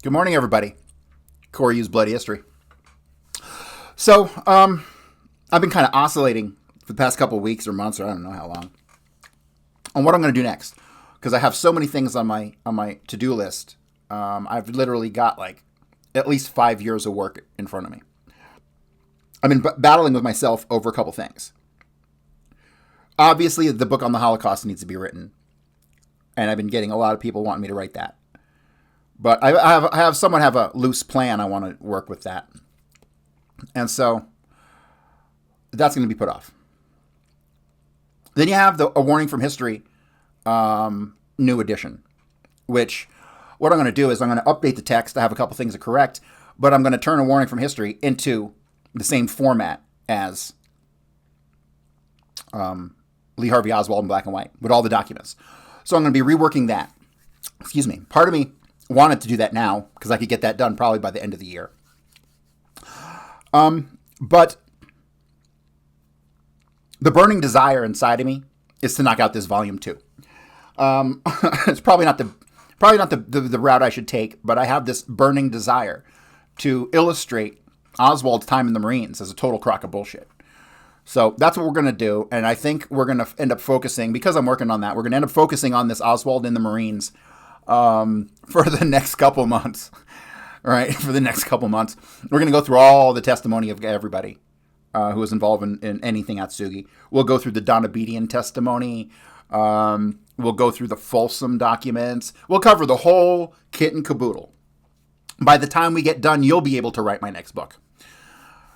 Good morning, everybody. Corey Hughes, Bloody History. So, I've been kind of oscillating for the past couple of weeks or months, or I don't know how long, on what I'm going to do next, because I have so many things on my to-do list. I've literally got like at least 5 years of work in front of me. I've been battling with myself over a couple things. Obviously, the book on the Holocaust needs to be written, and I've been getting a lot of people wanting me to write that. But I have somewhat have a loose plan. I want to work with that. And so that's going to be put off. Then you have A Warning from History, new edition, which what I'm going to do is I'm going to update the text. I have a couple things to correct, but I'm going to turn A Warning from History into the same format as Lee Harvey Oswald in black and white with all the documents. So I'm going to be reworking that. Excuse me. Part of me wanted to do that now because I could get that done probably by the end of the year. But the burning desire inside of me is to knock out this volume 2. It's probably not the route I should take, but I have this burning desire to illustrate Oswald's time in the Marines as a total crock of bullshit. So that's what we're going to do, and I think we're going to end up focusing, because I'm working on that, we're going to end up focusing on this Oswald in the Marines for the next couple months. All right, for the next couple months. We're going to go through all the testimony of everybody who was involved in anything at Sugi. We'll go through the Donabedian testimony. We'll go through the Folsom documents. We'll cover the whole kit and caboodle. By the time we get done, you'll be able to write my next book.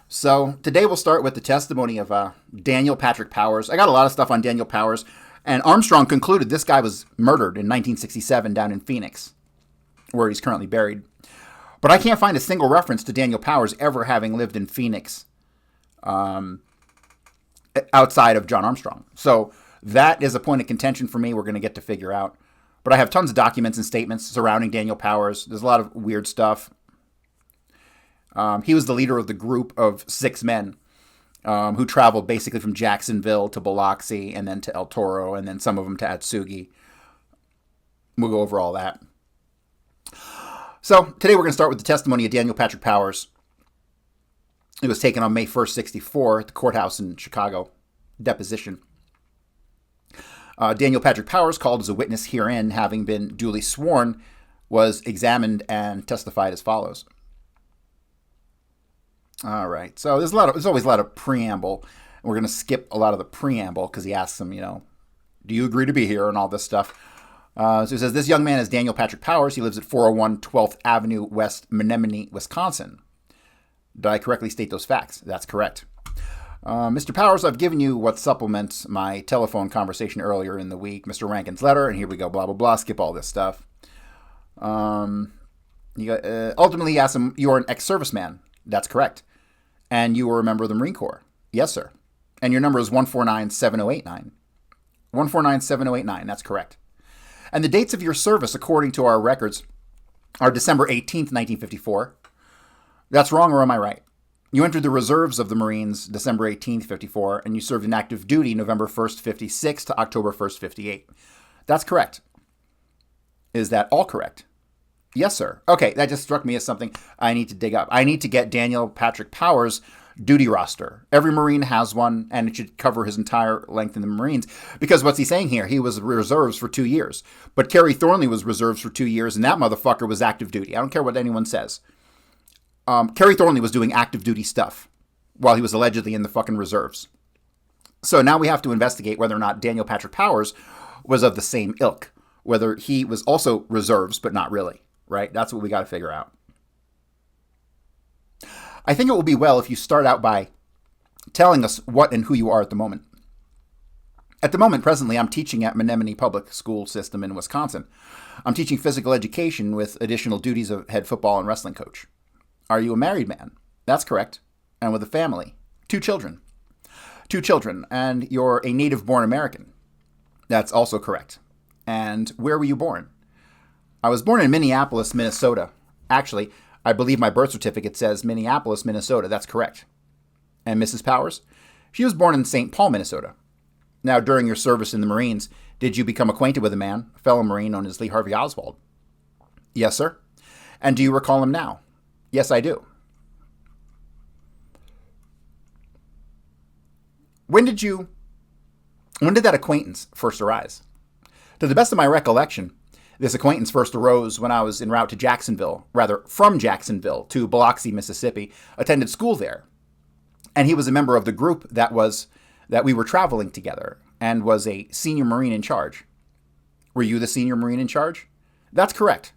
So today we'll start with the testimony of Daniel Patrick Powers. I got a lot of stuff on Daniel Powers. And Armstrong concluded this guy was murdered in 1967 down in Phoenix, where he's currently buried. But I can't find a single reference to Daniel Powers ever having lived in Phoenix outside of John Armstrong. So that is a point of contention for me. We're going to get to figure out. But I have tons of documents and statements surrounding Daniel Powers. There's a lot of weird stuff. He was the leader of the group of 6 men who traveled basically from Jacksonville to Biloxi and then to El Toro and then some of them to Atsugi. We'll go over all that. So today we're going to start with the testimony of Daniel Patrick Powers. It was taken on May 1st, 64 at the courthouse in Chicago. Deposition. Daniel Patrick Powers, called as a witness herein, having been duly sworn, was examined and testified as follows. All right. So there's always a lot of preamble. We're going to skip a lot of the preamble because he asks him, do you agree to be here and all this stuff. So he says, this young man is Daniel Patrick Powers. He lives at 401 12th Avenue West, Menominee, Wisconsin. Did I correctly state those facts? That's correct. Mr. Powers, I've given you what supplements my telephone conversation earlier in the week, Mr. Rankin's letter, and here we go, blah, blah, blah, skip all this stuff. Ultimately, he asked him, you're an ex-serviceman. That's correct. And you were a member of the Marine Corps. Yes, sir. And your number is 149-7089. 149-7089, that's correct. And the dates of your service, according to our records, are December 18th, 1954. That's wrong, or am I right? You entered the reserves of the Marines December 18th, 54, and you served in active duty November 1st, 56 to October 1st, 58. That's correct. Is that all correct? Yes, sir. Okay, that just struck me as something I need to dig up. I need to get Daniel Patrick Powers' duty roster. Every Marine has one, and it should cover his entire length in the Marines. Because what's he saying here? He was reserves for 2 years. But Kerry Thornley was reserves for 2 years, and that motherfucker was active duty. I don't care what anyone says. Kerry Thornley was doing active duty stuff while he was allegedly in the fucking reserves. So now we have to investigate whether or not Daniel Patrick Powers was of the same ilk. Whether he was also reserves, but not really. Right? That's what we got to figure out. I think it will be well if you start out by telling us what and who you are at the moment. At the moment, presently, I'm teaching at Menominee Public School System in Wisconsin. I'm teaching physical education with additional duties of head football and wrestling coach. Are you a married man? That's correct. And with a family. 2 children. 2 children. And you're a native-born American. That's also correct. And where were you born? I was born in Minneapolis, Minnesota. Actually, I believe my birth certificate says Minneapolis, Minnesota. That's correct. And Mrs. Powers? She was born in St. Paul, Minnesota. Now, during your service in the Marines, did you become acquainted with a man, a fellow Marine known as Lee Harvey Oswald? Yes, sir. And do you recall him now? Yes, I do. When did that acquaintance first arise? To the best of my recollection, this acquaintance first arose when I was en route to Jacksonville, rather from Jacksonville to Biloxi, Mississippi, attended school there. And he was a member of the group that we were traveling together and was a senior Marine in charge. Were you the senior Marine in charge? That's correct.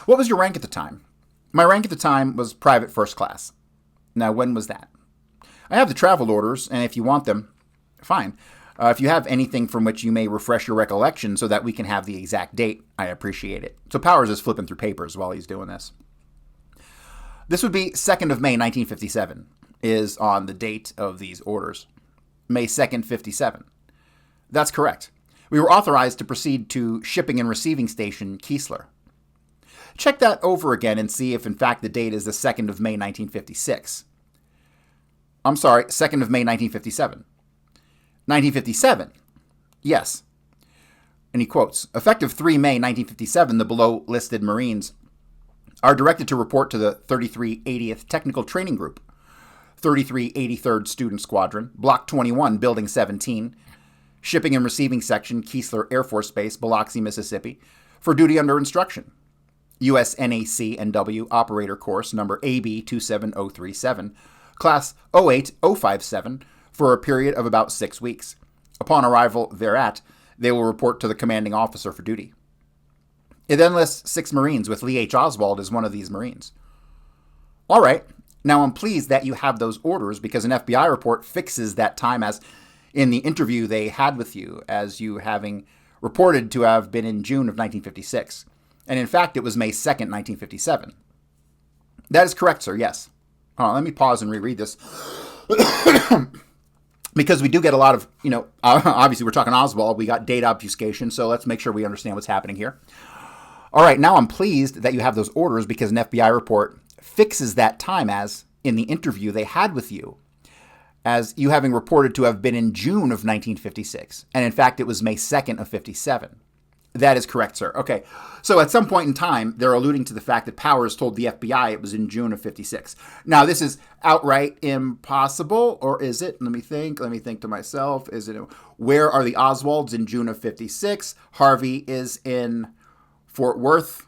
What was your rank at the time? My rank at the time was private first class. Now, when was that? I have the travel orders, and if you want them, fine. If you have anything from which you may refresh your recollection so that we can have the exact date, I appreciate it. So Powers is flipping through papers while he's doing this. This would be 2nd of May, 1957, is on the date of these orders. May 2nd, 57. That's correct. We were authorized to proceed to shipping and receiving station Keesler. Check that over again and see if in fact the date is the 2nd of May, 1956. I'm sorry, 2nd of May, 1957. 1957. Yes. And he quotes, effective 3 May 1957, the below listed Marines are directed to report to the 3380th Technical Training Group, 3383rd Student Squadron, Block 21, Building 17, Shipping and Receiving Section, Keesler Air Force Base, Biloxi, Mississippi, for duty under instruction. USNAC-NW Operator Course number AB 27037, Class 08057, for a period of about 6 weeks. Upon arrival thereat, they will report to the commanding officer for duty. It then lists 6 Marines, with Lee H. Oswald as one of these Marines. All right, now I'm pleased that you have those orders because an FBI report fixes that time as in the interview they had with you as you having reported to have been in June of 1956. And in fact, it was May 2nd, 1957. That is correct, sir, yes. Hold on, let me pause and reread this. Because we do get a lot of, obviously we're talking Oswald, we got date obfuscation, so let's make sure we understand what's happening here. All right, now I'm pleased that you have those orders because an FBI report fixes that time as in the interview they had with you, as you having reported to have been in June of 1956. And in fact, it was May 2nd of 57. That is correct, sir. Okay, so at some point in time, they're alluding to the fact that Powers told the FBI it was in June of 56. Now, this is outright impossible, or is it? Let me think to myself. Is it? Where are the Oswalds in June of 56? Harvey is in Fort Worth.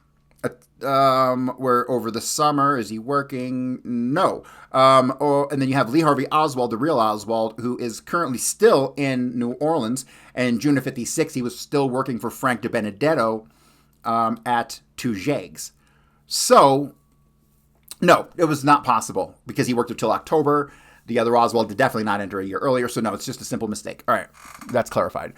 Where over the summer, is he working? No. And then you have Lee Harvey Oswald, the real Oswald, who is currently still in New Orleans. And in June of 56, he was still working for Frank de Benedetto at Two Jags. So, no, it was not possible because he worked until October. The other Oswald did definitely not enter a year earlier. So, no, it's just a simple mistake. All right, that's clarified.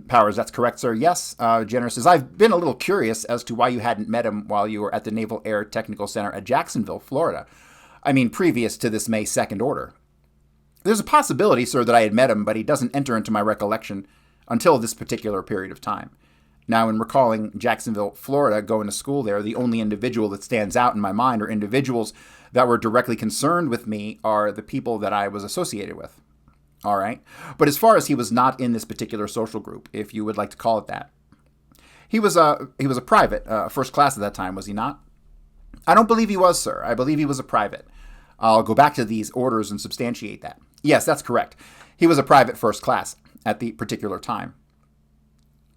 Powers, that's correct, sir. Yes. Jenner says, I've been a little curious as to why you hadn't met him while you were at the Naval Air Technical Center at Jacksonville, Florida. I mean, previous to this May 2nd order. There's a possibility, sir, that I had met him, but he doesn't enter into my recollection until this particular period of time. Now, in recalling Jacksonville, Florida, going to school there, the only individual that stands out in my mind or individuals that were directly concerned with me are the people that I was associated with. All right. But as far as he was not in this particular social group, if you would like to call it that, he was a private, first class at that time, was he not? I don't believe he was, sir. I believe he was a private. I'll go back to these orders and substantiate that. Yes, that's correct. He was a private first class at the particular time.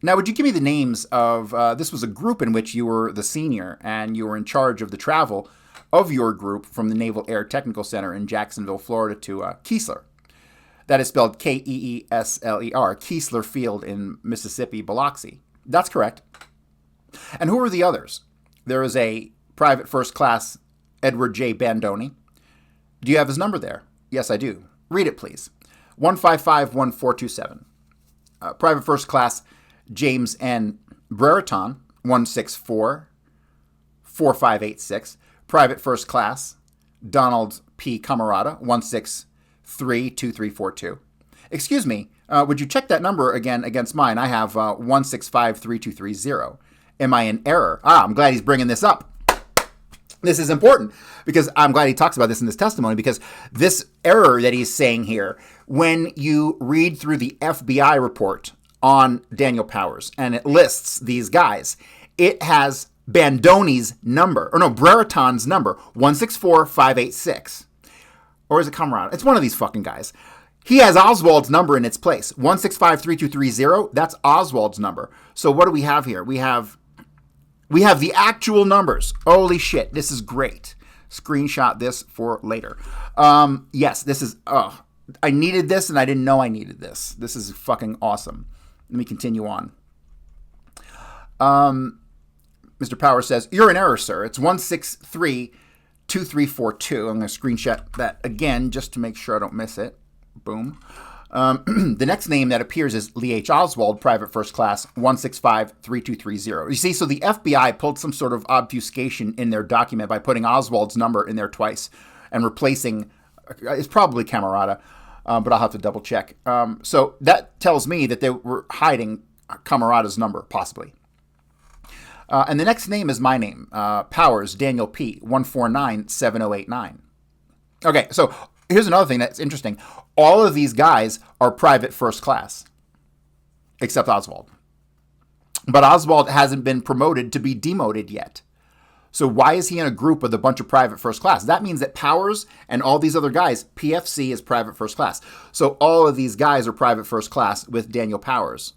Now, would you give me the names of, this was a group in which you were the senior and you were in charge of the travel of your group from the Naval Air Technical Center in Jacksonville, Florida to Keesler. That is spelled Keesler, Keesler Field in Mississippi, Biloxi. That's correct. And who were the others? There is a private first class, Edward J. Bandoni. Do you have his number there? Yes, I do. Read it, please. 155-1427. Private first class, James N. Brereton, 164-4586. Private first class, Donald P. Camarada, 163-2342. Excuse me, would you check that number again against mine? I have 165-3230. Am I in error? I'm glad he's bringing this up. This is important because I'm glad he talks about this in this testimony because this error that he's saying here, when you read through the FBI report on Daniel Powers and it lists these guys, it has Bandoni's number, or no, Brereton's number, 164586. Or is it Camarada? It's one of these fucking guys. He has Oswald's number in its place, 1653230. That's Oswald's number. So what do we have here? We have the actual numbers. Holy shit, this is great. Screenshot this for later. Yes, this is, I needed this and I didn't know I needed this. This is fucking awesome. Let me continue on. Mr. Power says, you're in error, sir. It's 1632342. I'm going to screenshot that again just to make sure I don't miss it. Boom. The next name that appears is Lee H. Oswald, private first class, 1653230. You see, so the FBI pulled some sort of obfuscation in their document by putting Oswald's number in there twice and replacing, it's probably Camarada, but I'll have to double check. So that tells me that they were hiding Camarada's number, possibly. And the next name is my name, Powers, Daniel P., 1497089. Okay, so here's another thing that's interesting. All of these guys are private first class, except Oswald. But Oswald hasn't been promoted to be demoted yet. So why is he in a group with a bunch of private first class? That means that Powers and all these other guys, PFC is private first class. So all of these guys are private first class with Daniel Powers,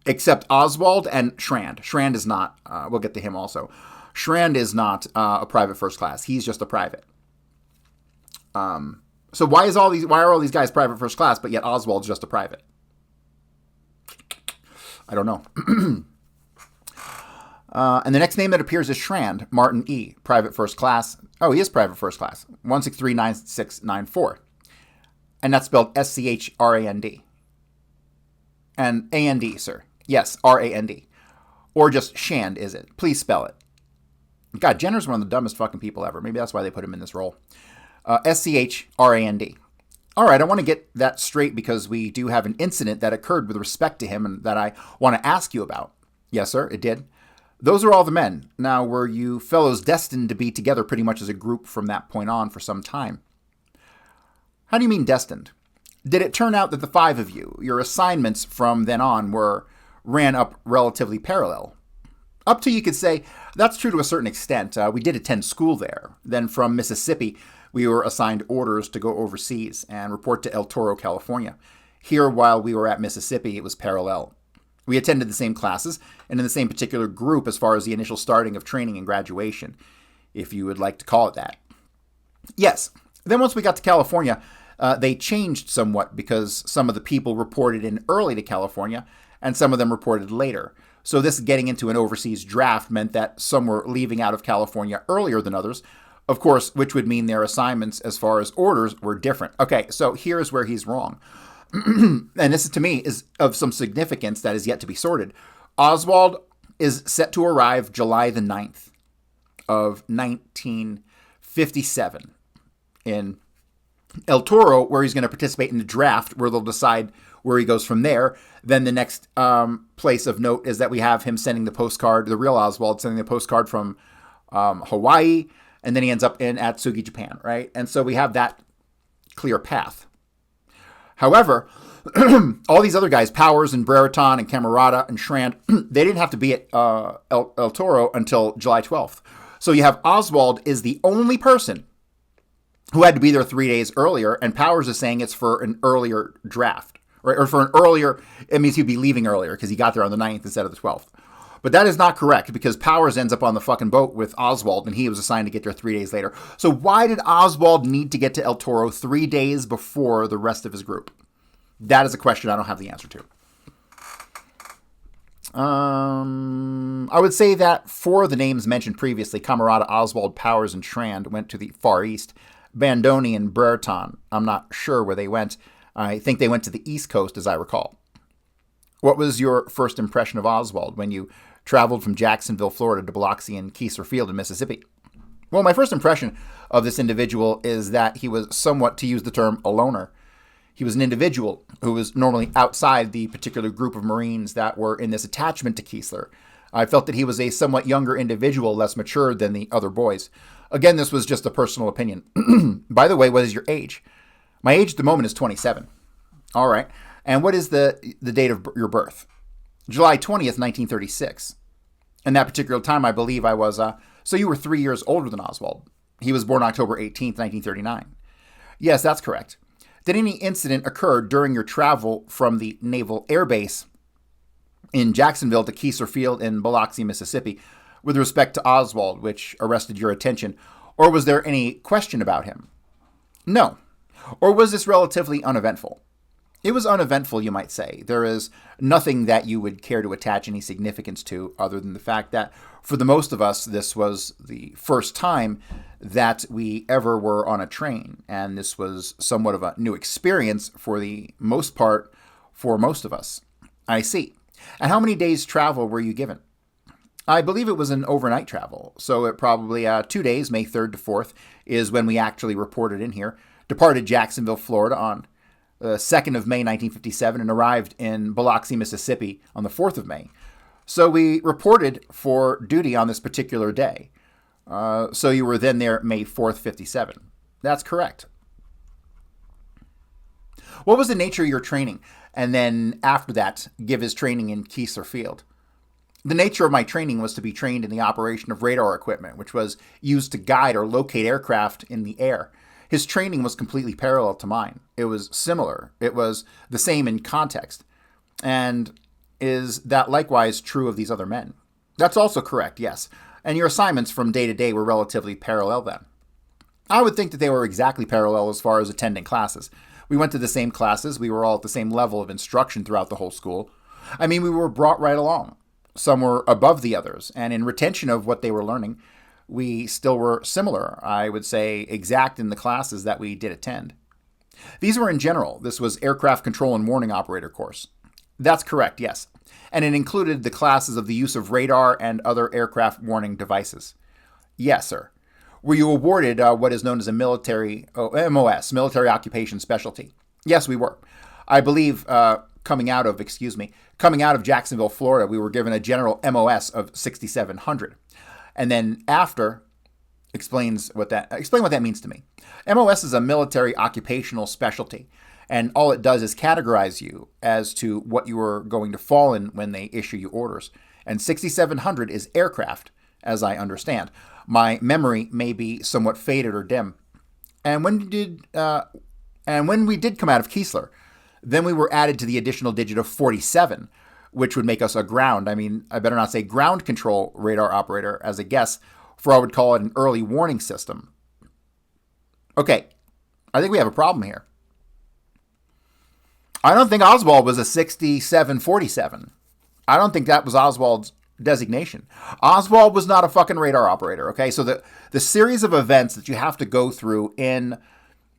except Oswald and Schrand. Schrand is not. We'll get to him also. Schrand is not a private first class. He's just a private. So why are all these guys private first class, but yet Oswald's just a private? I don't know. And the next name that appears is Schrand, Martin E., private first class. Oh, he is private first class, 1639694. And that's spelled SCHRAND. And AND, sir. Yes, RAND. Or just Shand, is it? Please spell it. God, Jenner's one of the dumbest fucking people ever. Maybe that's why they put him in this role. SCHRAND. All right, I want to get that straight because we do have an incident that occurred with respect to him and that I want to ask you about. Yes, sir, it did. Those are all the men. Now, were you fellows destined to be together pretty much as a group from that point on for some time? How do you mean destined? Did it turn out that the five of you, your assignments from then on ran up relatively parallel? Up to, you could say, that's true to a certain extent. We did attend school there. Then from Mississippi, we were assigned orders to go overseas and report to El Toro, California. Here, while we were at Mississippi, it was parallel. We attended the same classes and in the same particular group as far as the initial starting of training and graduation, if you would like to call it that. Yes. Then once we got to California, they changed somewhat because some of the people reported in early to California and some of them reported later. So this getting into an overseas draft meant that some were leaving out of California earlier than others, of course, which would mean their assignments as far as orders were different. Okay, so here's where he's wrong. And this, to me, is of some significance that is yet to be sorted. Oswald is set to arrive July the 9th of 1957 in El Toro, where he's going to participate in the draft, where they'll decide where he goes from there. Then the next place of note is that we have him sending the postcard, the real Oswald sending the postcard from Hawaii, and then he ends up in Atsugi, Japan, right? And so we have that clear path. However, all these other guys, Powers and Brereton and Camarada and Schrand, they didn't have to be at El Toro until July 12th. So you have Oswald is the only person who had to be there 3 days earlier, and Powers is saying it's for an earlier draft, right? Or for an earlier, it means he'd be leaving earlier because he got there on the 9th instead of the 12th. But that is not correct because Powers ends up on the fucking boat with Oswald and he was assigned to get there 3 days later. So why did Oswald need to get to El Toro 3 days before the rest of his group? That is a question I don't have the answer to. I would say that for the names mentioned previously, Camarada, Oswald, Powers, and Schrand went to the Far East. Bandoni and Brereton, I'm not sure where they went. I think they went to the East Coast, as I recall. What was your first impression of Oswald when you traveled from Jacksonville, Florida to Biloxi and Keiser Field in Mississippi? Well, my first impression of this individual is that he was somewhat, to use the term, a loner. He was an individual who was normally outside the particular group of Marines that were in this attachment to Keesler. I felt that he was a somewhat younger individual, less mature than the other boys. Again, this was just a personal opinion. By the way, what is your age? My age at the moment is 27. All right. And what is the date of your birth? July 20th, 1936. In that particular time, I believe I was, so you were 3 years older than Oswald. He was born October 18th, 1939. Yes, that's correct. Did any incident occur during your travel from the Naval Air Base in Jacksonville to Keesler Field in Biloxi, Mississippi, with respect to Oswald, which arrested your attention? Or was there any question about him? No. Or was this relatively uneventful? It was uneventful, you might say. There is nothing that you would care to attach any significance to other than the fact that for the most of us, this was the first time that we ever were on a train. And this was somewhat of a new experience for the most part for most of us. I see. And how many days travel were you given? I believe it was an overnight travel. So it probably 2 days, May 3rd to 4th, is when we actually reported in here. Departed Jacksonville, Florida on the 2nd of May, 1957, and arrived in Biloxi, Mississippi on the 4th of May. So we reported for duty on this particular day. So you were then there May 4th, 57. That's correct. What was the nature of your training? And then after that, give his training in Keesler Field. The nature of my training was to be trained in the operation of radar equipment, which was used to guide or locate aircraft in the air. His training was completely parallel to mine. It was similar. It was the same in context. And is that likewise true of these other men? That's also correct, yes. And your assignments from day to day were relatively parallel then. I would think that they were exactly parallel as far as attending classes. We went to the same classes. We were all at the same level of instruction throughout the whole school. I mean, we were brought right along. Some were above the others. And in retention of what they were learning, we still were similar, I would say exact in the classes that we did attend. These were in general. This was aircraft control and warning operator course. That's correct, yes. And it included the classes of the use of radar and other aircraft warning devices. Yes, sir. Were you awarded what is known as a military MOS, military occupation specialty? Yes, we were. I believe coming out of Jacksonville, Florida, we were given a general MOS of 6,700. And then after, explain what that means to me. MOS is a military occupational specialty. And all it does is categorize you as to what you are going to fall in when they issue you orders. And 6,700 is aircraft, as I understand. My memory may be somewhat faded or dim. And when we did come out of Keesler, then we were added to the additional digit of 47, which would make us a ground. I mean, I better not say ground control radar operator as a guess, for I would call it an early warning system. Okay, I think we have a problem here. I don't think Oswald was a 6747. I don't think that was Oswald's designation. Oswald was not a fucking radar operator, okay? So the series of events that you have to go through in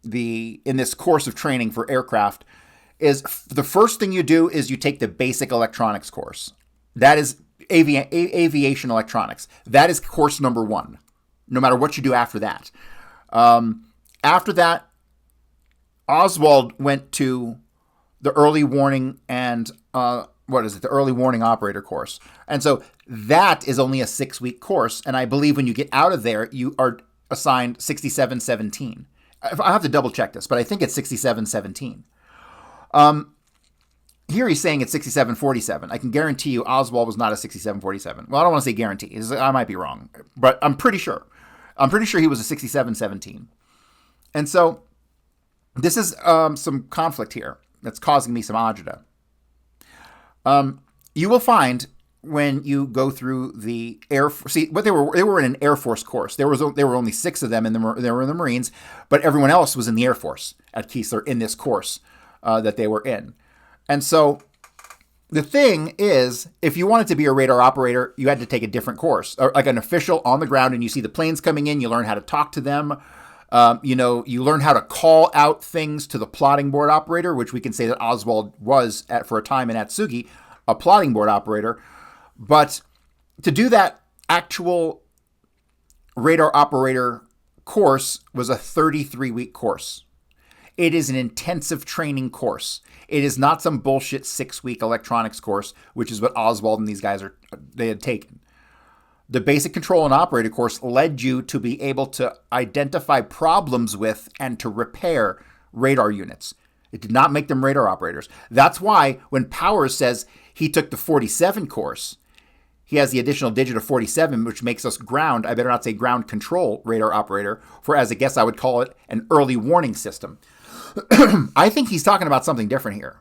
this course of training for aircraft is the first thing you do is you take the basic electronics course. That is aviation electronics. That is course number 1, no matter what you do after that. After that, Oswald went to the early warning and the early warning operator course. And so that is only a 6-week course. And I believe when you get out of there, you are assigned 6717. I have to double check this, but I think it's 6717. Here he's saying it's 6747. I can guarantee you Oswald was not a 6747. Well, I don't want to say guarantee. I might be wrong, but I'm pretty sure. I'm pretty sure he was a 6717. And so this is some conflict here that's causing me some agita. You will find when you go through the Air Force, see what they were in an Air Force course. There were only 6 of them they were in the Marines, but everyone else was in the Air Force at Keesler in this course that they were in. And so the thing is, if you wanted to be a radar operator, you had to take a different course, or like an official on the ground, and you see the planes coming in, you learn how to talk to them. You learn how to call out things to the plotting board operator, which we can say that Oswald was for a time in Atsugi, a plotting board operator. But to do that actual radar operator course was a 33-week course. It is an intensive training course. It is not some bullshit 6-week electronics course, which is what Oswald and these guys they had taken. The basic control and operator course led you to be able to identify problems with and to repair radar units. It did not make them radar operators. That's why when Powers says he took the 47 course, he has the additional digit of 47, which makes us ground, I better not say ground control radar operator, for as a guess I would call it an early warning system. I think he's talking about something different here,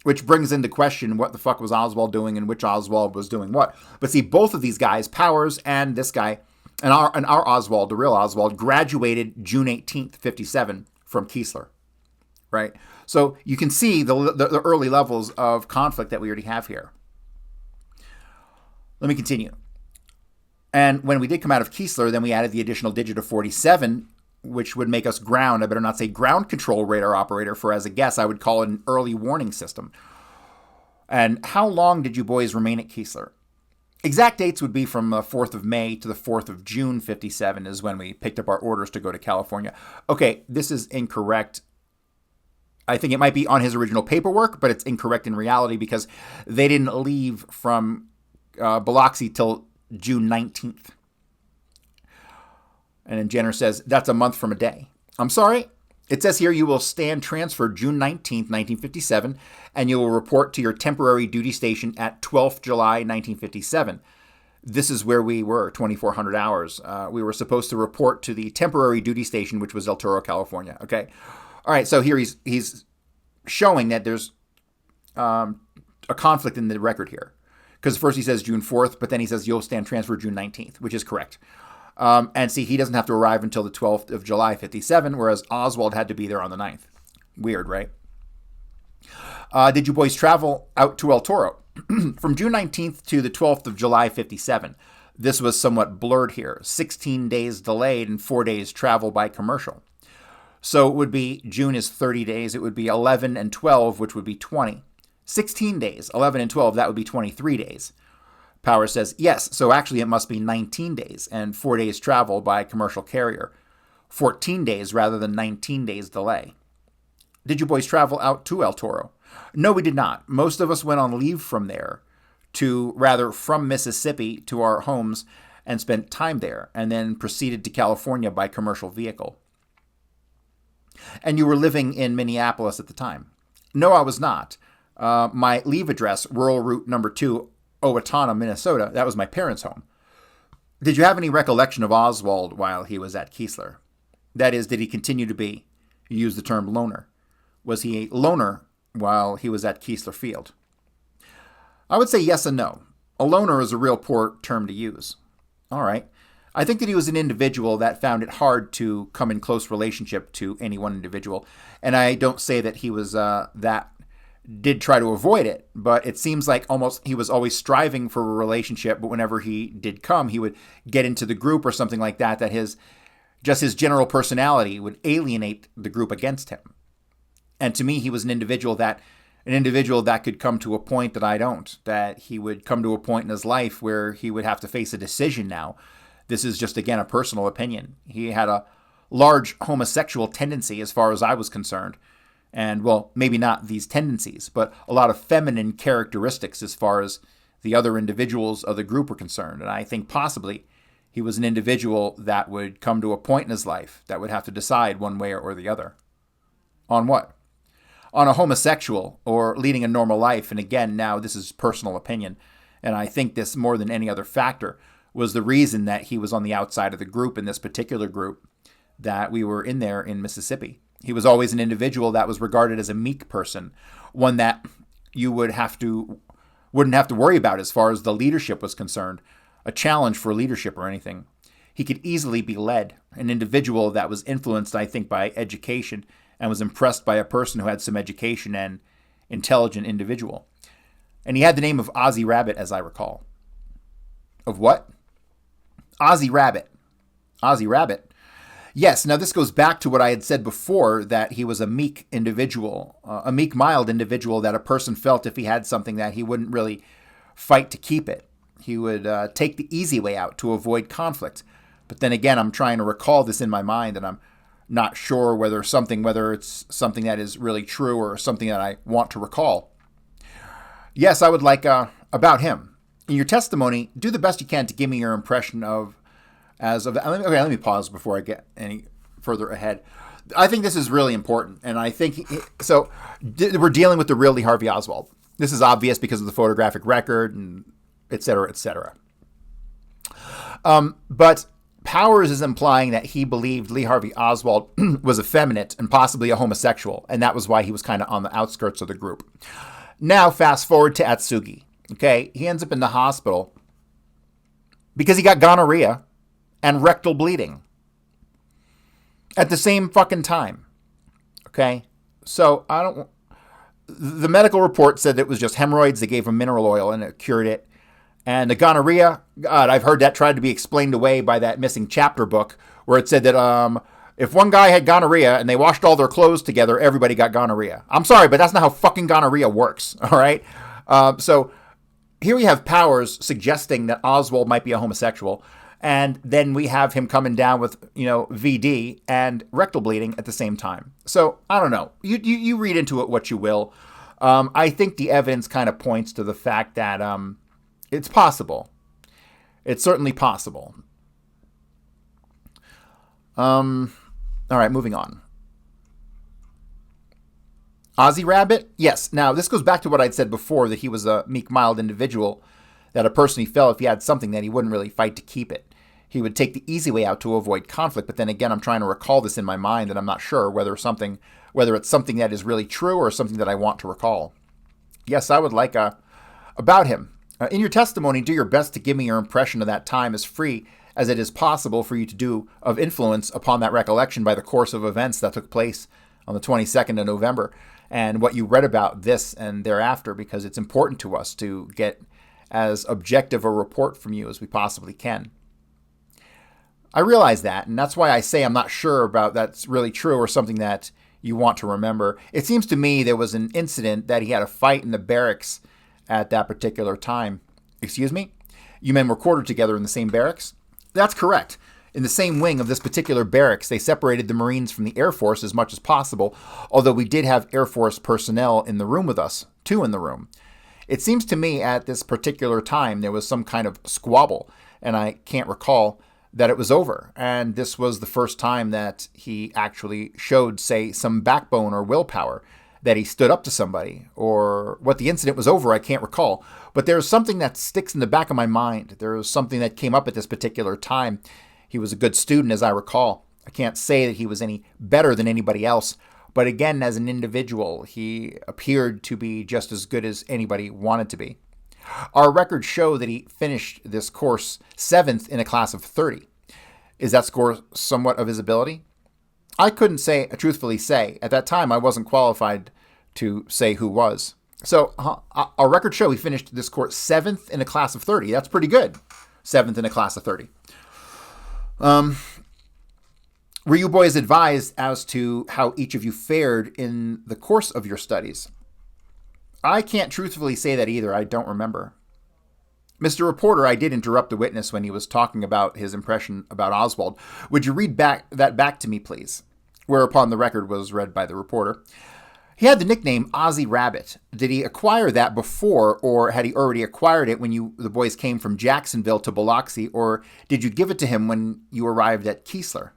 which brings into question what the fuck was Oswald doing and which Oswald was doing what. But see, both of these guys, Powers and this guy, and our Oswald, the real Oswald, graduated June 18th, 57 from Keesler, right? So you can see the early levels of conflict that we already have here. Let me continue. And when we did come out of Keesler, then we added the additional digit of 47, which would make us ground, I better not say ground control radar operator, for as a guess, I would call it an early warning system. And how long did you boys remain at Keesler? Exact dates would be from the 4th of May to the 4th of June, 57 is when we picked up our orders to go to California. Okay, this is incorrect. I think it might be on his original paperwork, but it's incorrect in reality because they didn't leave from Biloxi till June 19th. And then Jenner says, that's a month from a day. I'm sorry. It says here you will stand transfer June 19th, 1957, and you will report to your temporary duty station at 12th July, 1957. This is where we were, 2,400 hours. We were supposed to report to the temporary duty station, which was El Toro, California. Okay. All right. So here he's showing that there's a conflict in the record here. Because first he says June 4th, but then he says you'll stand transfer June 19th, which is correct. And see, he doesn't have to arrive until the 12th of July, 57, whereas Oswald had to be there on the 9th. Weird, right? Did you boys travel out to El Toro? From June 19th to the 12th of July, 57. This was somewhat blurred here. 16 days delayed and 4 days travel by commercial. So it would be, June is 30 days. It would be 11 and 12, which would be 20. 16 days, 11 and 12, that would be 23 days. Power says, yes, so actually it must be 19 days and 4 days travel by commercial carrier. 14 days rather than 19 days delay. Did you boys travel out to El Toro? No, we did not. Most of us went on leave from there from Mississippi to our homes and spent time there and then proceeded to California by commercial vehicle. And you were living in Minneapolis at the time? No, I was not. My leave address, rural route number 2, Owatonna, Minnesota, that was my parents' home. Did you have any recollection of Oswald while he was at Keesler? That is, did he continue to be, you use the term loner? Was he a loner while he was at Keesler Field? I would say yes and no. A loner is a real poor term to use. All right. I think that he was an individual that found it hard to come in close relationship to any one individual. And I don't say that he was did try to avoid it, but it seems like almost he was always striving for a relationship, but whenever he did come, he would get into the group or something like that, his general personality would alienate the group against him. And to me, he was an individual that could come to a point that I don't, that he would come to a point in his life where he would have to face a decision now. This is just, again, a personal opinion. He had a large homosexual tendency as far as I was concerned. And, well, maybe not these tendencies, but a lot of feminine characteristics as far as the other individuals of the group were concerned. And I think possibly he was an individual that would come to a point in his life that would have to decide one way or the other. On what? On a homosexual or leading a normal life. And again, now this is personal opinion. And I think this, more than any other factor, was the reason that he was on the outside of the group, in this particular group that we were in there in Mississippi. He was always an individual that was regarded as a meek person, one that you wouldn't have to worry about as far as the leadership was concerned, a challenge for leadership or anything. He could easily be led, an individual that was influenced, I think, by education and was impressed by a person who had some education and intelligent individual. And he had the name of Ozzy Rabbit, as I recall. Of what? Ozzy Rabbit. Ozzy Rabbit. Yes, now this goes back to what I had said before, that he was a meek individual, a meek, mild individual, that a person felt if he had something that he wouldn't really fight to keep it. He would take the easy way out to avoid conflict. But then again, I'm trying to recall this in my mind, and I'm not sure whether it's something that is really true or something that I want to recall. Yes, I would like about him. In your testimony, do the best you can to give me your impression of. Let me pause before I get any further ahead. I think this is really important, and I think we're dealing with the real Lee Harvey Oswald. This is obvious because of the photographic record and etc., etc. But Powers is implying that he believed Lee Harvey Oswald was effeminate and possibly a homosexual, and that was why he was kind of on the outskirts of the group. Now, fast forward to Atsugi. Okay, he ends up in the hospital because he got gonorrhea and rectal bleeding at the same fucking time. Okay, so the medical report said it was just hemorrhoids. They gave him mineral oil and it cured it. And the gonorrhea, God, I've heard that tried to be explained away by that missing chapter book where it said that if one guy had gonorrhea and they washed all their clothes together, everybody got gonorrhea. I'm sorry, but that's not how fucking gonorrhea works, all right? So here we have Powers suggesting that Oswald might be a homosexual, and then we have him coming down with, VD and rectal bleeding at the same time. So I don't know. You read into it what you will. I think the evidence kind of points to the fact that it's possible. It's certainly possible. All right, moving on. Ozzy Rabbit? Yes. Now, this goes back to what I'd said before, that he was a meek, mild individual, that a person he felt if he had something that he wouldn't really fight to keep it. He would take the easy way out to avoid conflict. But then again, I'm trying to recall this in my mind, and I'm not sure whether it's something that is really true or something that I want to recall. Yes, I would like about him. In your testimony, do your best to give me your impression of that time as free as it is possible for you to do of influence upon that recollection by the course of events that took place on the 22nd of November and what you read about this and thereafter, because it's important to us to get as objective a report from you as we possibly can. I realize that, and that's why I say I'm not sure about that's really true or something that you want to remember. It seems to me there was an incident that he had a fight in the barracks at that particular time. Excuse me? You men were quartered together in the same barracks? That's correct. In the same wing of this particular barracks, they separated the Marines from the Air Force as much as possible, although we did have Air Force personnel in the room with us, 2 in the room. It seems to me at this particular time there was some kind of squabble, and I can't recall that it was over. And this was the first time that he actually showed, say, some backbone or willpower, that he stood up to somebody, or what the incident was over, I can't recall. But there's something that sticks in the back of my mind. There was something that came up at this particular time. He was a good student, as I recall. I can't say that he was any better than anybody else. But again, as an individual, he appeared to be just as good as anybody wanted to be. Our records show that he finished this course 7th in a class of 30. Is that score somewhat of his ability? I couldn't truthfully say. At that time, I wasn't qualified to say who was. So our records show he finished this course 7th in a class of 30. That's pretty good. 7th in a class of 30. Were you boys advised as to how each of you fared in the course of your studies? I can't truthfully say that either. I don't remember. Mr. Reporter, I did interrupt the witness when he was talking about his impression about Oswald. Would you read that back to me, please? Whereupon the record was read by the reporter. He had the nickname Ozzy Rabbit. Did he acquire that before, or had he already acquired it when the boys came from Jacksonville to Biloxi, or did you give it to him when you arrived at Keesler?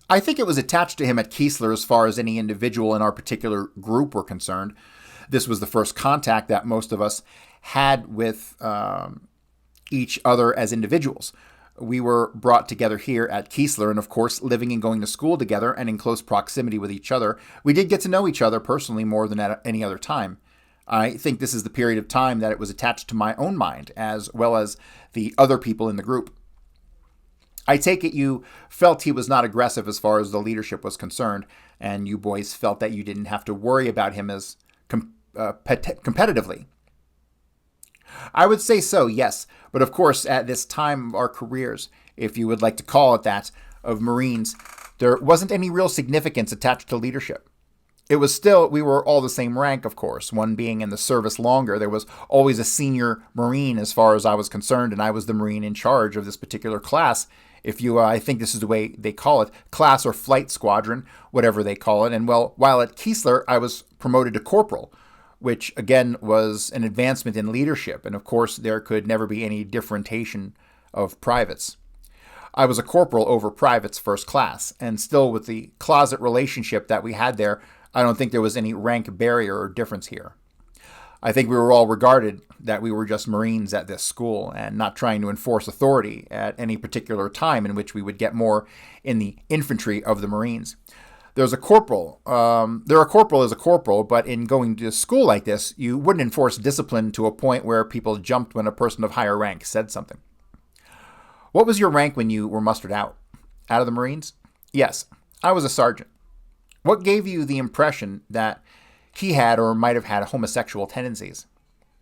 I think it was attached to him at Keesler as far as any individual in our particular group were concerned. This was the first contact that most of us had with each other as individuals. We were brought together here at Keesler, and of course, living and going to school together and in close proximity with each other, we did get to know each other personally more than at any other time. I think this is the period of time that it was attached to my own mind, as well as the other people in the group. I take it you felt he was not aggressive as far as the leadership was concerned, and you boys felt that you didn't have to worry about him as competitively. I would say so, yes. But of course, at this time of our careers, if you would like to call it that, of Marines, there wasn't any real significance attached to leadership. It was still, we were all the same rank, of course, one being in the service longer. There was always a senior Marine as far as I was concerned, and I was the Marine in charge of this particular class. If you, I think this is the way they call it, class or flight squadron, whatever they call it. And well, while at Keesler, I was promoted to corporal, which again was an advancement in leadership. And of course, there could never be any differentiation of privates. I was a corporal over privates first class, and still with the closet relationship that we had there, I don't think there was any rank barrier or difference here. I think we were all regarded that we were just Marines at this school and not trying to enforce authority at any particular time in which we would get more in the infantry of the Marines. There's a corporal. A corporal is a corporal, but in going to school like this, you wouldn't enforce discipline to a point where people jumped when a person of higher rank said something. What was your rank when you were mustered out? Out of the Marines? Yes, I was a sergeant. What gave you the impression that he had or might have had homosexual tendencies?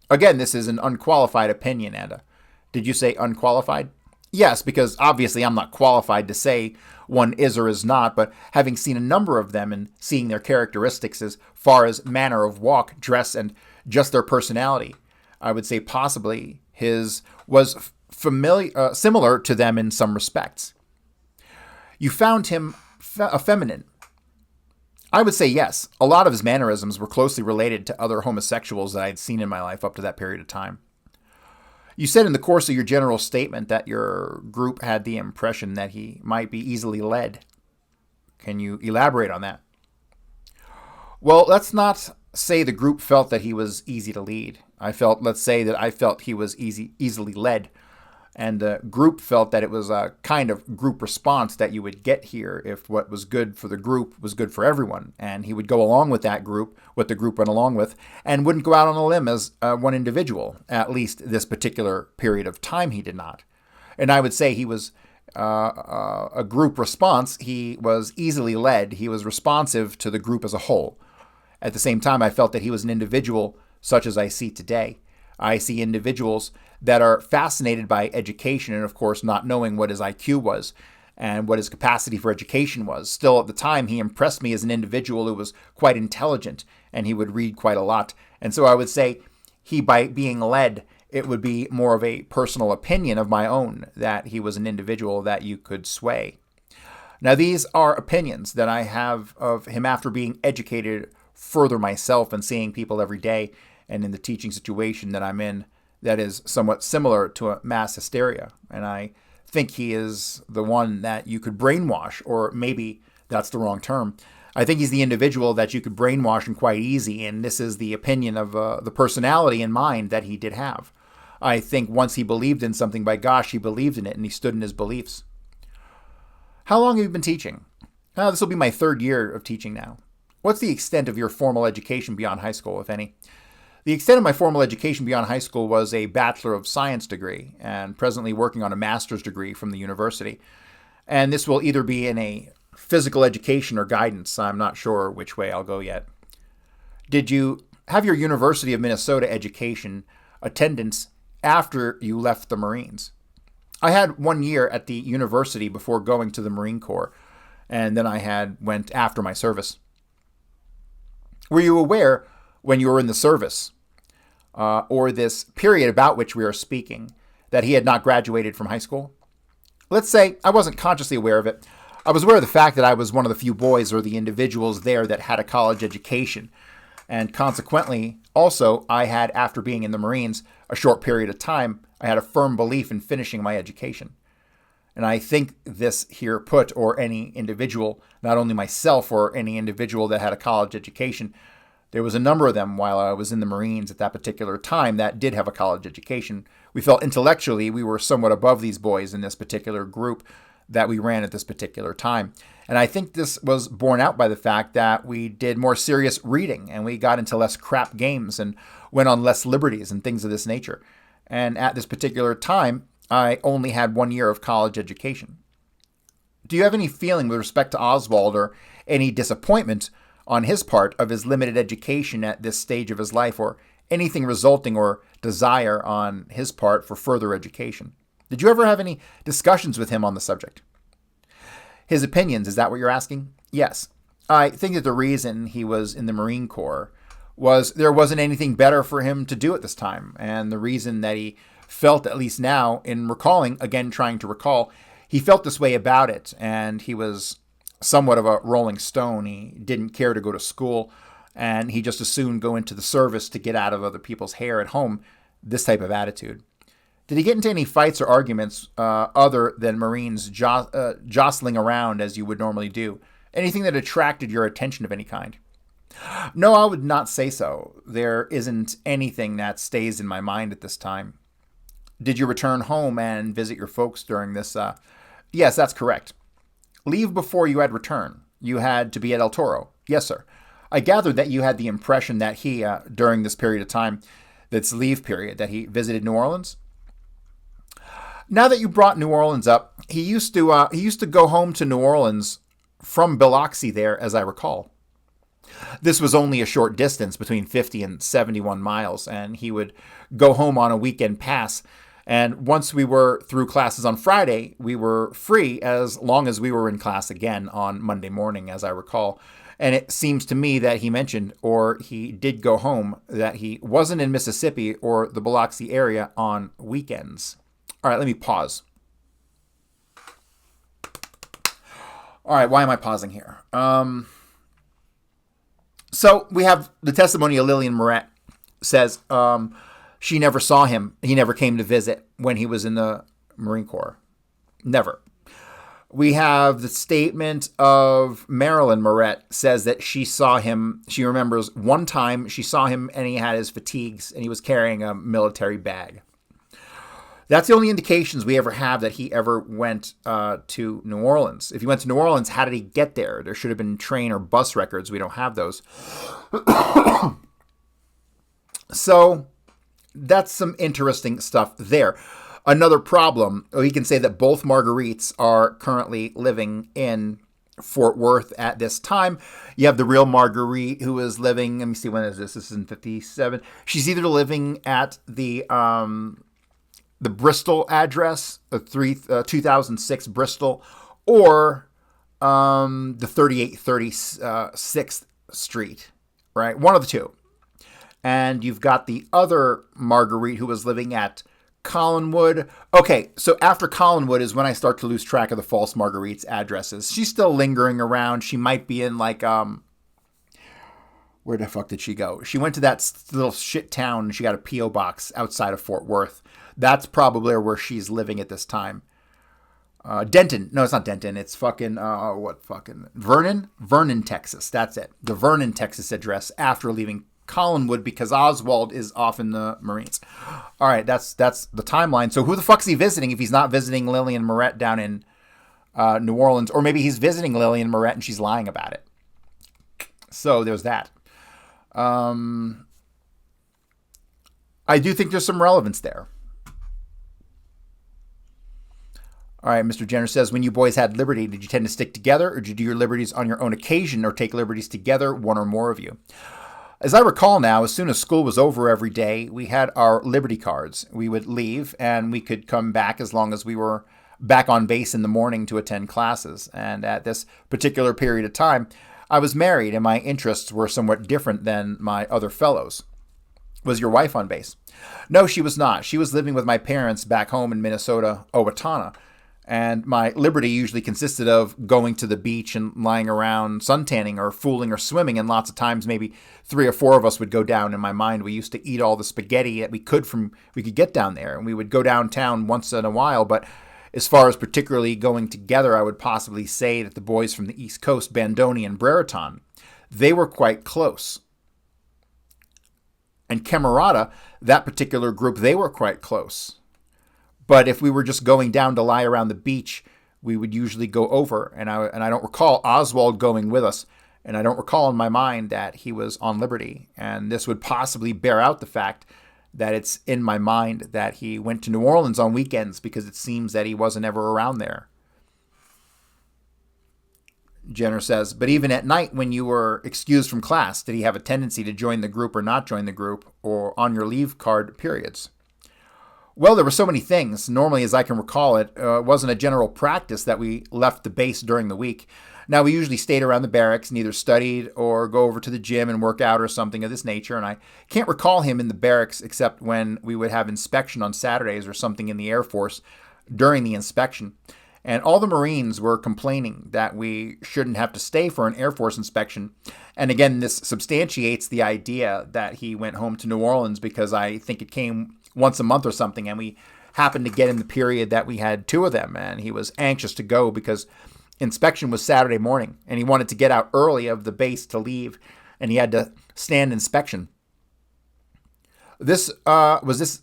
Again, this is an unqualified opinion, Anda. Did you say unqualified? Yes, because obviously I'm not qualified to say one is or is not, but having seen a number of them and seeing their characteristics as far as manner of walk, dress, and just their personality, I would say possibly his was similar to them in some respects. You found him effeminate. I would say yes. A lot of his mannerisms were closely related to other homosexuals that I had seen in my life up to that period of time. You said in the course of your general statement that your group had the impression that he might be easily led. Can you elaborate on that? Well, let's not say the group felt that he was easy to lead. Let's say that I felt he was easily led. And the group felt that it was a kind of group response that you would get here if what was good for the group was good for everyone. And he would go along with that group, what the group went along with, and wouldn't go out on a limb as one individual. At least this particular period of time he did not. And I would say he was a group response. He was easily led. He was responsive to the group as a whole. At the same time, I felt that he was an individual such as I see today. I see individuals that are fascinated by education and, of course, not knowing what his IQ was and what his capacity for education was. Still, at the time, he impressed me as an individual who was quite intelligent and he would read quite a lot. And so I would say by being led, it would be more of a personal opinion of my own that he was an individual that you could sway. Now, these are opinions that I have of him after being educated further myself and seeing people every day and in the teaching situation that I'm in that is somewhat similar to a mass hysteria. And I think he is the one that you could brainwash, or maybe that's the wrong term. I think he's the individual that you could brainwash and quite easy, and this is the opinion of the personality and mind that he did have. I think once he believed in something, by gosh, he believed in it and he stood in his beliefs. How long have you been teaching? This will be my third year of teaching now. What's the extent of your formal education beyond high school, if any? The extent of my formal education beyond high school was a Bachelor of Science degree, and presently working on a master's degree from the university. And this will either be in a physical education or guidance. I'm not sure which way I'll go yet. Did you have your University of Minnesota education attendance after you left the Marines? I had 1 year at the university before going to the Marine Corps, and then I went after my service. Were you aware when you were in the service, or this period about which we are speaking, that he had not graduated from high school? Let's say I wasn't consciously aware of it. I was aware of the fact that I was one of the few boys or the individuals there that had a college education. And consequently, also, I had, after being in the Marines a short period of time, I had a firm belief in finishing my education. And I think this here put, or any individual, not only myself or any individual that had a college education, there was a number of them while I was in the Marines at that particular time that did have a college education. We felt intellectually we were somewhat above these boys in this particular group that we ran at this particular time. And I think this was borne out by the fact that we did more serious reading and we got into less crap games and went on less liberties and things of this nature. And at this particular time, I only had 1 year of college education. Do you have any feeling with respect to Oswald or any disappointment on his part of his limited education at this stage of his life, or anything resulting or desire on his part for further education? Did you ever have any discussions with him on the subject? His opinions, is that what you're asking? Yes. I think that the reason he was in the Marine Corps was there wasn't anything better for him to do at this time. And the reason that he felt, at least now, in recalling, again trying to recall, he felt this way about it. And he was somewhat of a rolling stone. He didn't care to go to school, and he just as soon go into the service to get out of other people's hair at home, this type of attitude. Did he get into any fights or arguments other than Marines jostling around as you would normally do? Anything that attracted your attention of any kind? No, I would not say so. There isn't anything that stays in my mind at this time. Did you return home and visit your folks during this? Yes, that's correct. Leave before you had return. You had to be at El Toro. Yes, sir. I gathered that you had the impression that he, during this period of time, that's leave period, that he visited New Orleans. Now that you brought New Orleans up, he used to go home to New Orleans from Biloxi there, as I recall. This was only a short distance, between 50 and 71 miles, and he would go home on a weekend pass. And once we were through classes on Friday, we were free as long as we were in class again on Monday morning, as I recall. And it seems to me that he mentioned, or he did go home, that he wasn't in Mississippi or the Biloxi area on weekends. All right, let me pause. All right, why am I pausing here? So we have the testimony of Lillian Moret says she never saw him. He never came to visit when he was in the Marine Corps. Never. We have the statement of Marilyn Moret says that she saw him. She remembers one time she saw him and he had his fatigues and he was carrying a military bag. That's the only indications we ever have that he ever went to New Orleans. If he went to New Orleans, how did he get there? There should have been train or bus records. We don't have those. So that's some interesting stuff there. Another problem, we can say that both Marguerites are currently living in Fort Worth at this time. You have the real Marguerite who is living, let me see, when is this? This is in 57. She's either living at the Bristol address, 2006 Bristol, or the 3836th Street, right? One of the two. And you've got the other Marguerite who was living at Collinwood. Okay, so after Collinwood is when I start to lose track of the false Marguerite's addresses. She's still lingering around. She might be in like, where the fuck did she go? She went to that little shit town and she got a P.O. box outside of Fort Worth. That's probably where she's living at this time. Denton. No, it's not Denton. It's fucking, Vernon? Vernon, Texas. That's it. The Vernon, Texas address after leaving Collinwood because Oswald is off in the Marines. All right, that's the timeline. So who the fuck's he visiting if he's not visiting Lillian Moret down in New Orleans? Or maybe he's visiting Lillian Moret and she's lying about it. So there's that. I do think there's some relevance there. All right, Mr. Jenner says, when you boys had liberty, did you tend to stick together or did you do your liberties on your own occasion or take liberties together, one or more of you? As I recall now, as soon as school was over every day, we had our liberty cards. We would leave and we could come back as long as we were back on base in the morning to attend classes. And at this particular period of time, I was married and my interests were somewhat different than my other fellows. Was your wife on base? No, she was not. She was living with my parents back home in Minnesota, Owatonna. And my liberty usually consisted of going to the beach and lying around suntanning or fooling or swimming. And lots of times, maybe 3 or 4 of us would go down. In my mind, we used to eat all the spaghetti that we could get down there. And we would go downtown once in a while. But as far as particularly going together, I would possibly say that the boys from the East Coast, Bandoni and Brereton, they were quite close. And Camerata, that particular group, they were quite close. But if we were just going down to lie around the beach, we would usually go over. And I don't recall Oswald going with us. And I don't recall in my mind that he was on liberty. And this would possibly bear out the fact that it's in my mind that he went to New Orleans on weekends because it seems that he wasn't ever around there. Jenner says, but even at night when you were excused from class, did he have a tendency to join the group or not join the group or on your leave card periods? Well, there were so many things. Normally, as I can recall it, wasn't a general practice that we left the base during the week. Now, we usually stayed around the barracks and either studied or go over to the gym and work out or something of this nature. And I can't recall him in the barracks except when we would have inspection on Saturdays or something in the Air Force during the inspection. And all the Marines were complaining that we shouldn't have to stay for an Air Force inspection. And again, this substantiates the idea that he went home to New Orleans because I think it came once a month or something, and we happened to get in the period that we had 2 of them, and he was anxious to go because inspection was Saturday morning, and he wanted to get out early of the base to leave and he had to stand inspection. Was this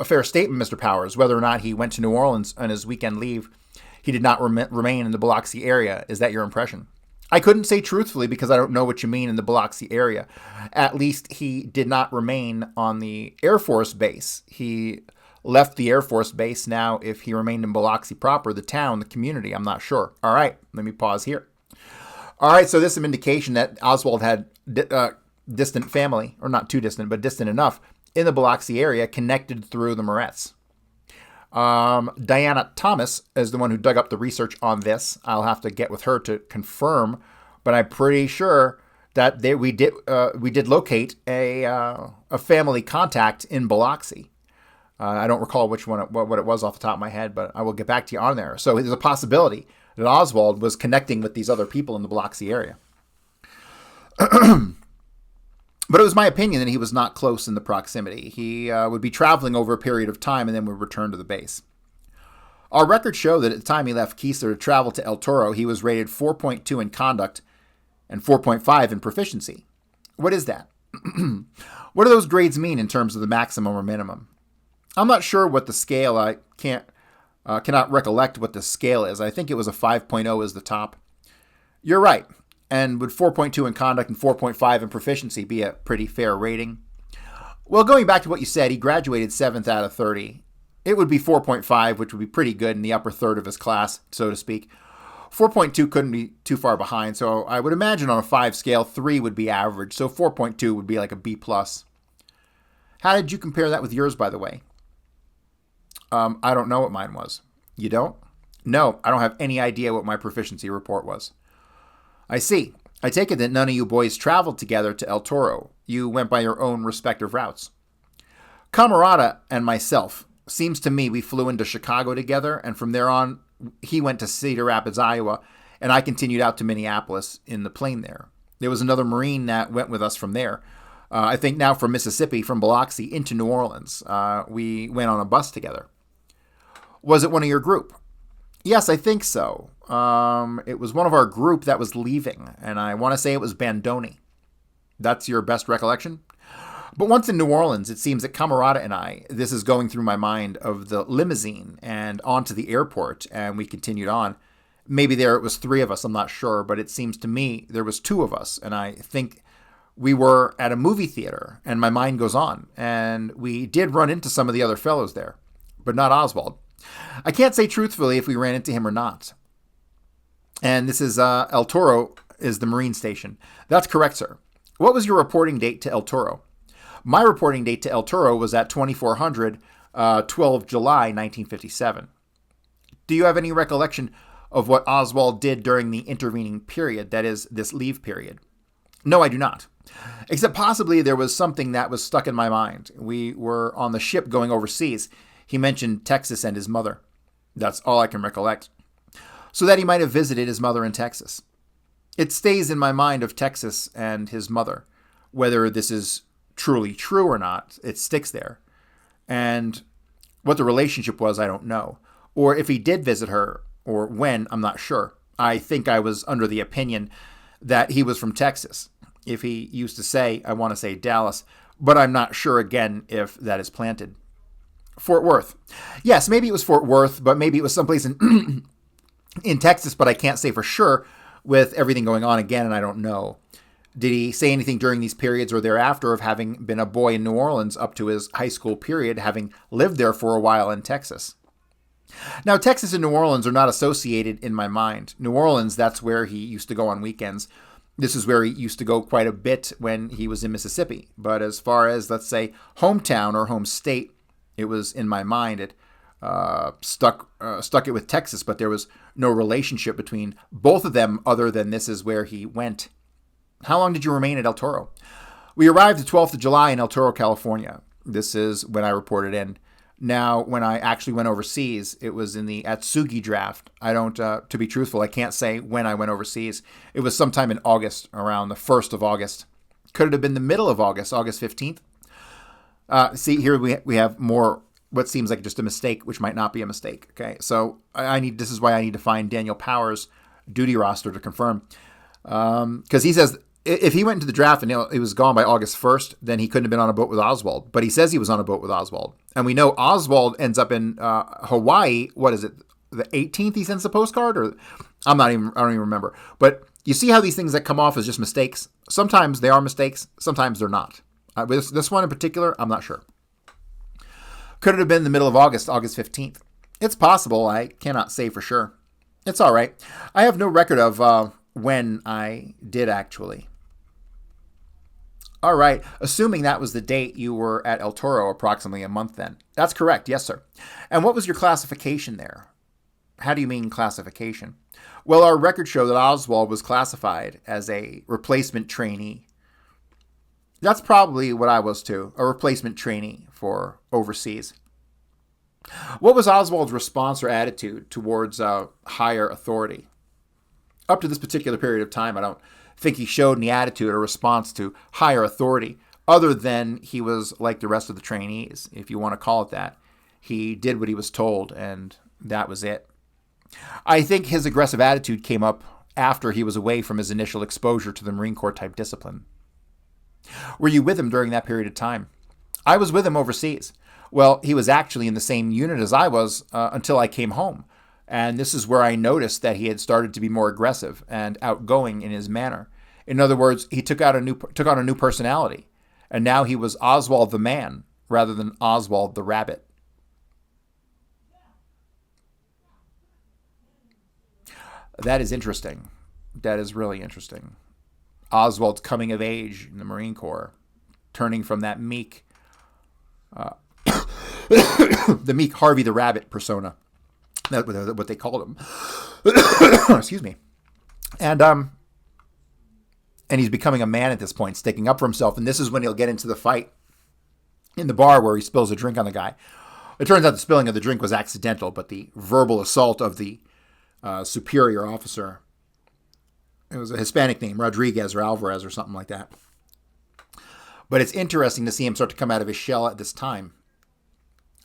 a fair statement, Mr. Powers? Whether or not he went to New Orleans on his weekend leave, he did not remain in the Biloxi area. Is that your impression? I couldn't say truthfully because I don't know what you mean in the Biloxi area. At least he did not remain on the Air Force base. He left the Air Force base. Now, if he remained in Biloxi proper, the town, the community, I'm not sure. All right, let me pause here. All right, so this is some indication that Oswald had distant family, or not too distant, but distant enough, in the Biloxi area, connected through the Moretz. Diana Thomas is the one who dug up the research on this. I'll have to get with her to confirm, but I'm pretty sure that we did locate a family contact in Biloxi. I don't recall which one what it was off the top of my head, but I will get back to you on there. So there's a possibility that Oswald was connecting with these other people in the Biloxi area. But it was my opinion that he was not close in the proximity. He would be traveling over a period of time and then would return to the base. Our records show that at the time he left Keesler to travel to El Toro, he was rated 4.2 in conduct and 4.5 in proficiency. What is that? What do those grades mean in terms of the maximum or minimum? I'm not sure what the scale, I cannot recollect what the scale is. I think it was a 5.0 is the top. You're right. And would 4.2 in conduct and 4.5 in proficiency be a pretty fair rating? Well, going back to what you said, he graduated 7th out of 30. It would be 4.5, which would be pretty good in the upper third of his class, so to speak. 4.2 couldn't be too far behind, so I would imagine on a 5 scale, 3 would be average, so 4.2 would be like a B+. How did you compare that with yours, by the way? I don't know what mine was. You don't? No, I don't have any idea what my proficiency report was. I see. I take it that none of you boys traveled together to El Toro. You went by your own respective routes. Camarada and myself, seems to me we flew into Chicago together, and from there on, he went to Cedar Rapids, Iowa, and I continued out to Minneapolis in the plane there. There was another Marine that went with us from there. I think now from Mississippi, from Biloxi into New Orleans. We went on a bus together. Was it one of your group? Yes, I think so. It was one of our group that was leaving, and I want to say it was Bandoni. That's your best recollection? But once in New Orleans, it seems that Camarada and I, this is going through my mind, of the limousine and onto the airport, and we continued on. Maybe there it was 3 of us, I'm not sure, but it seems to me there was 2 of us, and I think we were at a movie theater, and my mind goes on, and we did run into some of the other fellows there, but not Oswald. I can't say truthfully if we ran into him or not. And this is El Toro is the Marine station. That's correct, sir. What was your reporting date to El Toro? My reporting date to El Toro was at 2400, 12 July, 1957. Do you have any recollection of what Oswald did during the intervening period, that is, this leave period? No, I do not. Except possibly there was something that was stuck in my mind. We were on the ship going overseas. He mentioned Texas and his mother. That's all I can recollect. So that he might have visited his mother in Texas. It stays in my mind of Texas and his mother. Whether this is truly true or not, it sticks there. And what the relationship was, I don't know. Or if he did visit her, or when, I'm not sure. I think I was under the opinion that he was from Texas. If he used to say, I want to say Dallas, but I'm not sure again if that is planted. Fort Worth. Yes, maybe it was Fort Worth, but maybe it was someplace in in Texas, but I can't say for sure with everything going on again, and I don't know. Did he say anything during these periods or thereafter of having been a boy in New Orleans up to his high school period, having lived there for a while in Texas? Now, Texas and New Orleans are not associated in my mind. New Orleans, that's where he used to go on weekends. This is where he used to go quite a bit when he was in Mississippi. But as far as, let's say, hometown or home state, it was in my mind. It stuck it with Texas, but there was no relationship between both of them other than this is where he went. How long did you remain at El Toro? We arrived the 12th of July in El Toro, California. This is when I reported in. Now, when I actually went overseas, it was in the Atsugi draft. I don't, to be truthful, I can't say when I went overseas. It was sometime in August, around the 1st of August. Could it have been the middle of August, August 15th? See, here we have more what seems like just a mistake, which might not be a mistake. Okay, so this is why I need to find Daniel Powers' duty roster to confirm. Because he says if he went into the draft and he was gone by August 1st, then he couldn't have been on a boat with Oswald. But he says he was on a boat with Oswald. And we know Oswald ends up in Hawaii. What is it? The 18th he sends the postcard? Or I don't even remember. But you see how these things that come off as just mistakes? Sometimes they are mistakes. Sometimes they're not. This one in particular, I'm not sure. Could it have been the middle of August 15th? It's possible. I cannot say for sure. It's all right. I have no record of when I did actually. All right. Assuming that was the date you were at El Toro, approximately a month then. That's correct. Yes, sir. And what was your classification there? How do you mean classification? Well, our records show that Oswald was classified as a replacement trainee. That's probably what I was too, a replacement trainee for overseas. What was Oswald's response or attitude towards higher authority? Up to this particular period of time, I don't think he showed any attitude or response to higher authority other than he was like the rest of the trainees, if you want to call it that. He did what he was told, and that was it. I think his aggressive attitude came up after he was away from his initial exposure to the Marine Corps type discipline. Were you with him during that period of time? I was with him overseas. Well, he was actually in the same unit as I was until I came home. And this is where I noticed that he had started to be more aggressive and outgoing in his manner. In other words, he took on a new personality. And now he was Oswald the man rather than Oswald the rabbit. That is interesting. That is really interesting. Oswald's coming of age in the Marine Corps, turning from that meek, the meek Harvey the Rabbit persona. That's what they called him. Excuse me. And he's becoming a man at this point, sticking up for himself. And this is when he'll get into the fight in the bar where he spills a drink on the guy. It turns out the spilling of the drink was accidental, but the verbal assault of the superior officer, it was a Hispanic name, Rodriguez or Alvarez or something like that. But it's interesting to see him start to come out of his shell at this time.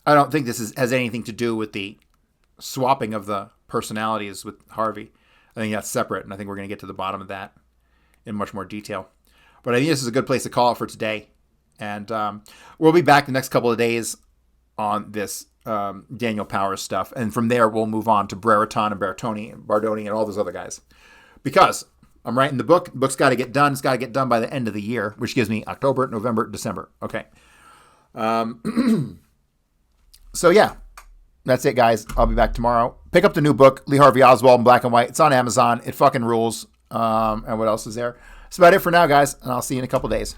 I don't think this has anything to do with the swapping of the personalities with Harvey. I think that's separate, and I think we're going to get to the bottom of that in much more detail. But I think this is a good place to call it for today. And we'll be back the next couple of days on this Daniel Powers stuff. And from there, we'll move on to Brereton and Bardoni and all those other guys. Because I'm writing the book. The book's got to get done. It's got to get done by the end of the year, which gives me October, November, December. Okay. So, yeah. That's it, guys. I'll be back tomorrow. Pick up the new book, Lee Harvey Oswald in black and white. It's on Amazon. It fucking rules. And what else is there? That's about it for now, guys. And I'll see you in a couple days.